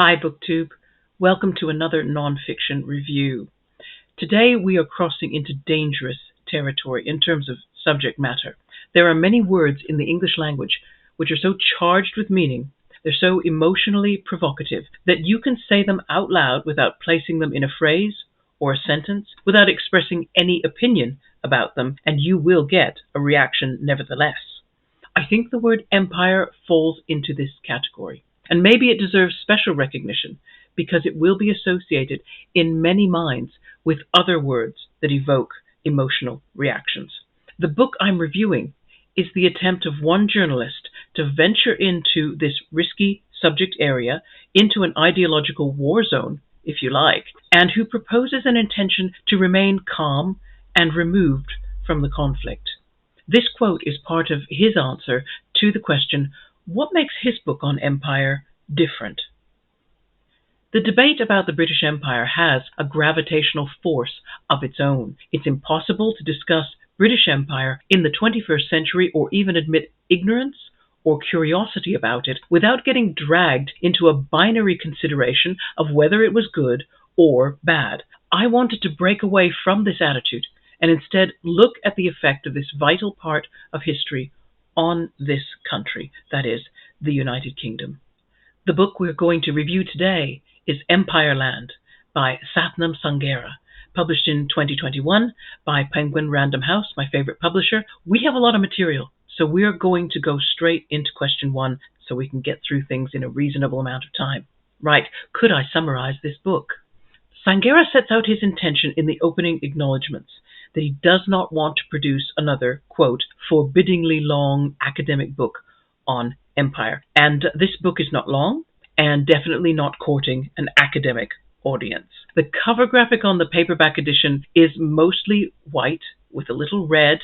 Hi, BookTube. Welcome to another nonfiction review. Today we are crossing into dangerous territory in terms of subject matter. There are many words in the English language which are so charged with meaning, they're so emotionally provocative, that you can say them out loud without placing them in a phrase or a sentence, without expressing any opinion about them, and you will get a reaction nevertheless. I think the word empire falls into this category. And maybe it deserves special recognition because it will be associated in many minds with other words that evoke emotional reactions. The book I'm reviewing is the attempt of one journalist to venture into this risky subject area, into an ideological war zone, if you like, and who proposes an intention to remain calm and removed from the conflict. This quote is part of his answer to the question, what makes his book on empire different? The debate about the British Empire has a gravitational force of its own. It's impossible to discuss British Empire in the 21st century or even admit ignorance or curiosity about it without getting dragged into a binary consideration of whether it was good or bad. I wanted to break away from this attitude and instead look at the effect of this vital part of history on this country, that is, the United Kingdom. The book we're going to review today is Empireland by Sathnam Sanghera, published in 2021 by Penguin Random House, my favorite publisher. We have a lot of material, so we're going to go straight into question one so we can get through things in a reasonable amount of time. Right, could I summarize this book? Sanghera sets out his intention in the opening acknowledgements that he does not want to produce another, quote, forbiddingly long academic book on empire. And this book is not long and definitely not courting an academic audience. The cover graphic on the paperback edition is mostly white with a little red,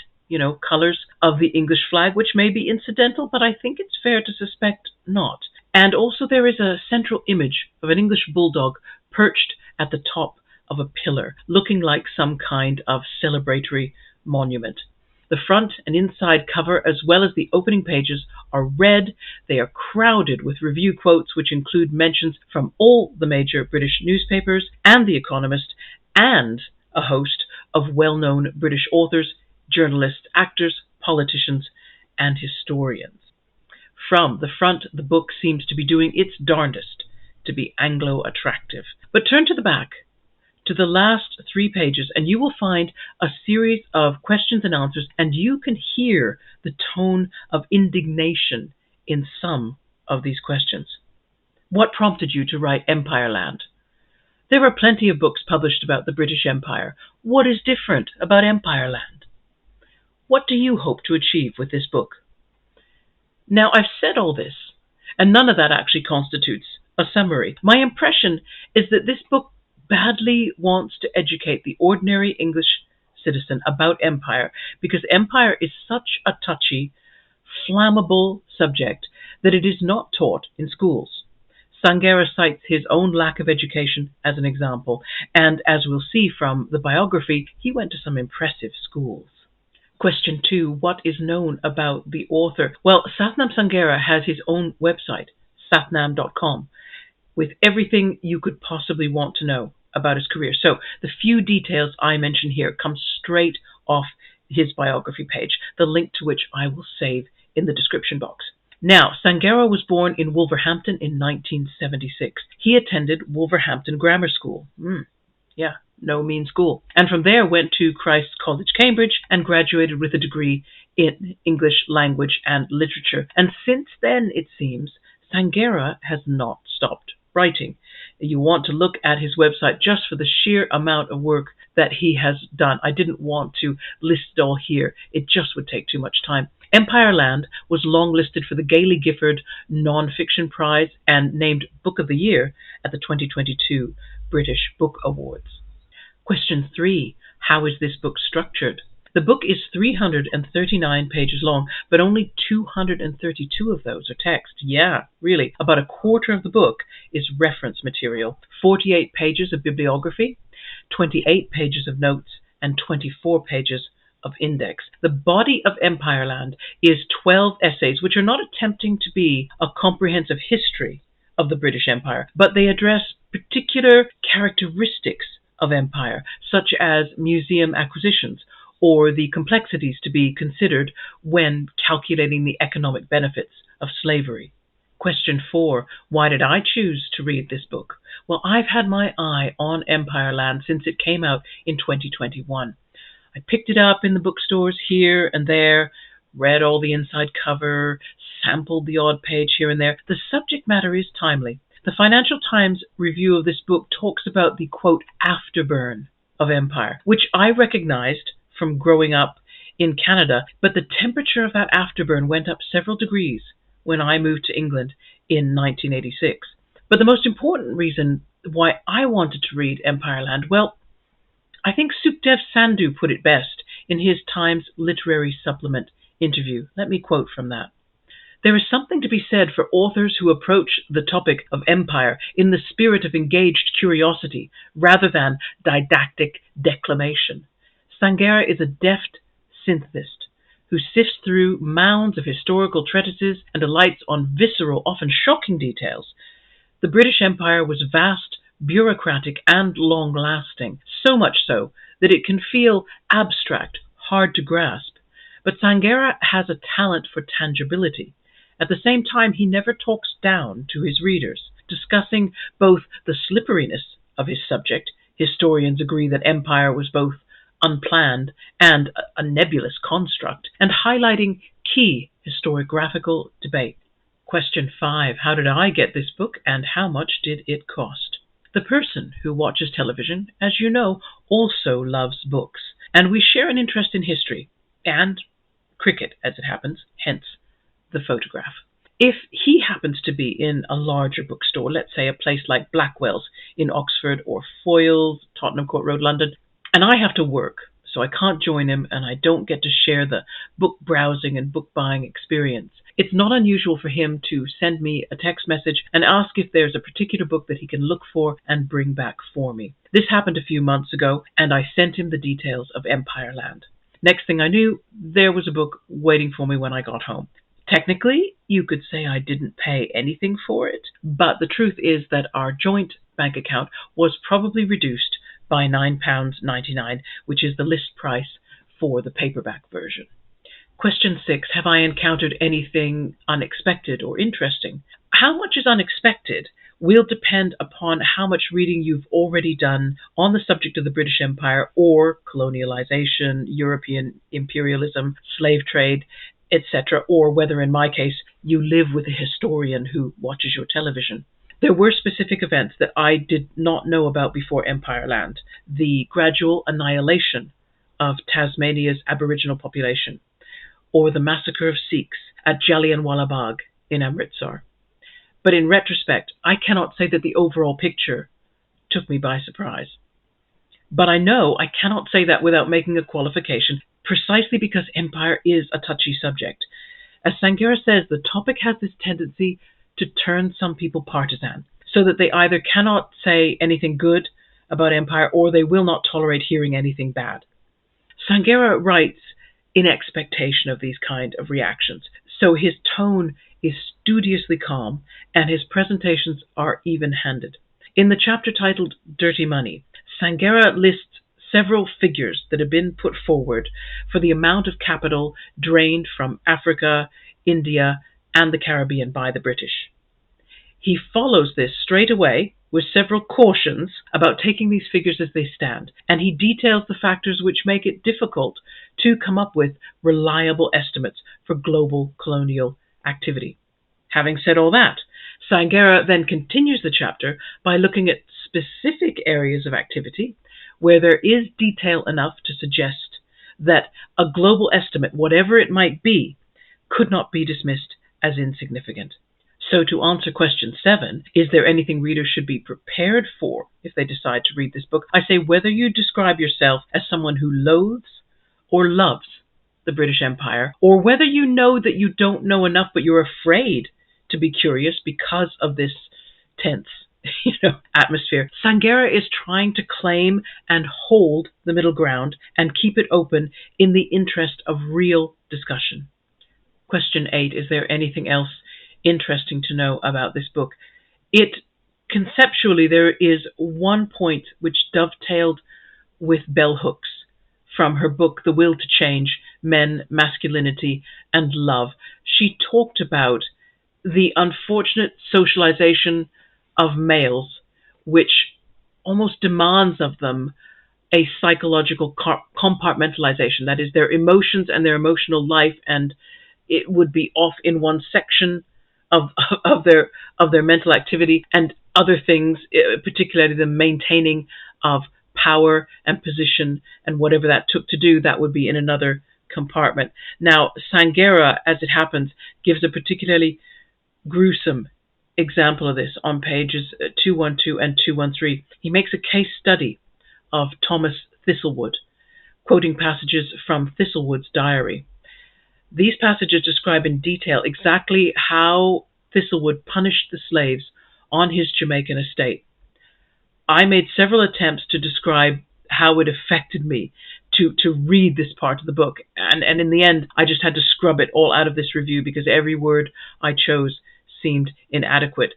colors of the English flag, which may be incidental, but I think it's fair to suspect not. And also there is a central image of an English bulldog perched at the top of a pillar, looking like some kind of celebratory monument. The front and inside cover, as well as the opening pages, are red. They are crowded with review quotes, which include mentions from all the major British newspapers and The Economist, and a host of well-known British authors, journalists, actors, politicians, and historians. From the front, the book seems to be doing its darndest to be Anglo-attractive. But turn to the back, to the last 3 pages, and you will find a series of questions and answers, and you can hear the tone of indignation in some of these questions. What prompted you to write Empireland? There are plenty of books published about the British Empire. What is different about Empireland? What do you hope to achieve with this book? Now, I've said all this, and none of that actually constitutes a summary. My impression is that this book badly wants to educate the ordinary English citizen about empire, because empire is such a touchy, flammable subject that it is not taught in schools. Sanghera cites his own lack of education as an example, and as we'll see from the biography, he went to some impressive schools. Question 2, what is known about the author? Well, Sathnam Sanghera has his own website, sathnam.com, with everything you could possibly want to know about his career. So the few details I mention here come straight off his biography page, the link to which I will save in the description box. Now, Sanghera was born in Wolverhampton in 1976. He attended Wolverhampton Grammar School. No mean school. And from there went to Christ's College, Cambridge, and graduated with a degree in English language and literature. And since then, it seems, Sanghera has not stopped writing. You want to look at his website just for the sheer amount of work that he has done. I didn't want to list it all here. It just would take too much time. Empireland was longlisted for the Gailey Gifford NonFiction Prize and named Book of the Year at the 2022 British Book Awards. Question 3. How is this book structured? The book is 339 pages long, but only 232 of those are text. Yeah, really. About a quarter of the book is reference material, 48 pages of bibliography, 28 pages of notes, and 24 pages of index. The body of Empireland is 12 essays, which are not attempting to be a comprehensive history of the British Empire, but they address particular characteristics of empire, such as museum acquisitions or the complexities to be considered when calculating the economic benefits of slavery. Question 4. Why did I choose to read this book? Well, I've had my eye on Empireland since it came out in 2021. I picked it up in the bookstores here and there, read all the inside cover, sampled the odd page here and there. The subject matter is timely. The Financial Times review of this book talks about the, quote, afterburn of empire, which I recognized from growing up in Canada, but the temperature of that afterburn went up several degrees when I moved to England in 1986. But the most important reason why I wanted to read Empireland, well, I think Sukhdev Sandhu put it best in his Times Literary Supplement interview. Let me quote from that. There is something to be said for authors who approach the topic of empire in the spirit of engaged curiosity rather than didactic declamation. Sanghera is a deft synthesist who sifts through mounds of historical treatises and alights on visceral, often shocking details. The British Empire was vast, bureaucratic, and long-lasting, so much so that it can feel abstract, hard to grasp. But Sanghera has a talent for tangibility. At the same time, he never talks down to his readers, discussing both the slipperiness of his subject. Historians agree that empire was both unplanned and a nebulous construct, and highlighting key historiographical debate. Question 5. How did I get this book, and how much did it cost? The person who watches television, as you know, also loves books, and we share an interest in history and cricket, as it happens, hence the photograph. If he happens to be in a larger bookstore, let's say a place like Blackwell's in Oxford or Foyle's, Tottenham Court Road, London, and I have to work, so I can't join him and I don't get to share the book browsing and book buying experience, it's not unusual for him to send me a text message and ask if there's a particular book that he can look for and bring back for me. This happened a few months ago, and I sent him the details of Empireland. Next thing I knew, there was a book waiting for me when I got home. Technically, you could say I didn't pay anything for it, but the truth is that our joint bank account was probably reduced by £9.99, which is the list price for the paperback version. Question 6. Have I encountered anything unexpected or interesting? How much is unexpected will depend upon how much reading you've already done on the subject of the British Empire or colonialization, European imperialism, slave trade, etc., or whether, in my case, you live with a historian who watches your television. There were specific events that I did not know about before Empireland. The gradual annihilation of Tasmania's Aboriginal population, or the massacre of Sikhs at Jallianwala Bagh in Amritsar. But in retrospect, I cannot say that the overall picture took me by surprise. But I know I cannot say that without making a qualification, precisely because empire is a touchy subject. As Sanghera says, the topic has this tendency to turn some people partisan, so that they either cannot say anything good about empire or they will not tolerate hearing anything bad. Sanghera writes in expectation of these kind of reactions, so his tone is studiously calm and his presentations are even-handed. In the chapter titled Dirty Money, Sanghera lists several figures that have been put forward for the amount of capital drained from Africa, India, and the Caribbean by the British. He follows this straight away with several cautions about taking these figures as they stand, and he details the factors which make it difficult to come up with reliable estimates for global colonial activity. Having said all that, Sanghera then continues the chapter by looking at specific areas of activity where there is detail enough to suggest that a global estimate, whatever it might be, could not be dismissed as insignificant. So to answer question 7, is there anything readers should be prepared for if they decide to read this book? I say whether you describe yourself as someone who loathes or loves the British Empire, or whether you know that you don't know enough but you're afraid to be curious because of this tense atmosphere. Sanghera is trying to claim and hold the middle ground and keep it open in the interest of real discussion. Question 8, is there anything else interesting to know about this book? It conceptually, there is one point which dovetailed with bell hooks from her book The Will to Change: Men, Masculinity and Love. She talked about the unfortunate socialization of males, which almost demands of them a psychological compartmentalization. That is, their emotions and their emotional life, and it would be off in one section of of their mental activity, and other things, particularly the maintaining of power and position, and whatever that took to do, that would be in another compartment. Now, Sanghera, as it happens, gives a particularly gruesome example of this on pages 212 and 213. He makes a case study of Thomas Thistlewood, quoting passages from Thistlewood's diary. These passages describe in detail exactly how Thistlewood punished the slaves on his Jamaican estate. I made several attempts to describe how it affected me to read this part of the book, and in the end I just had to scrub it all out of this review because every word I chose seemed inadequate.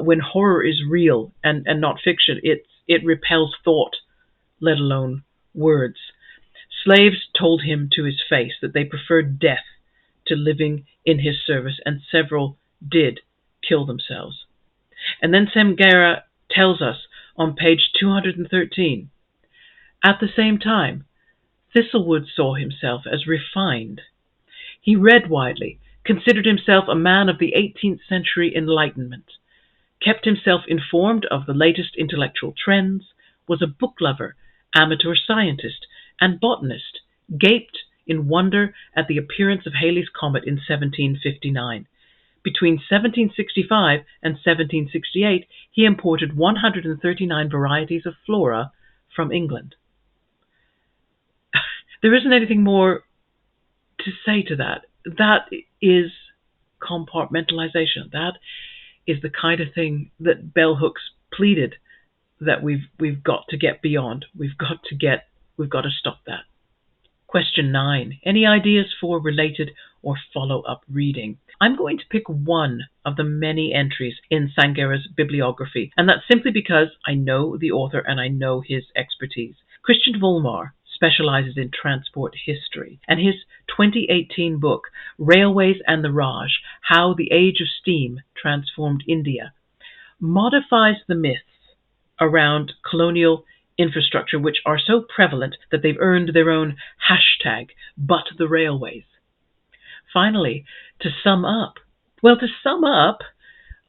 When horror is real and not fiction, it repels thought, let alone words. Slaves told him to his face that they preferred death to living in his service, and several did kill themselves. And then Sanghera tells us on page 213, at the same time, Thistlewood saw himself as refined. He read widely, considered himself a man of the 18th century Enlightenment, kept himself informed of the latest intellectual trends, was a book lover, amateur scientist, and botanist, gaped in wonder at the appearance of Halley's Comet in 1759. Between 1765 and 1768, he imported 139 varieties of flora from England. There isn't anything more to say to that. That is compartmentalization. That is the kind of thing that bell hooks pleaded that we've got to get beyond. We've got to stop that. Question 9. Any ideas for related or follow-up reading? I'm going to pick one of the many entries in Sanghera's bibliography, and that's simply because I know the author and I know his expertise. Christian Volmar specializes in transport history, and his 2018 book, Railways and the Raj: How the Age of Steam Transformed India, modifies the myths around colonial infrastructure, which are so prevalent that they've earned their own hashtag, But the Railways. Finally, to sum up,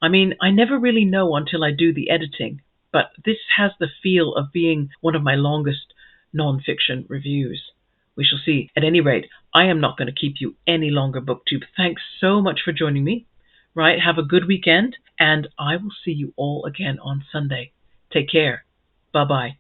I mean, I never really know until I do the editing, but this has the feel of being one of my longest non-fiction reviews. We shall see. At any rate, I am not going to keep you any longer, BookTube. Thanks so much for joining me. Right, have a good weekend, and I will see you all again on Sunday. Take care. Bye-bye.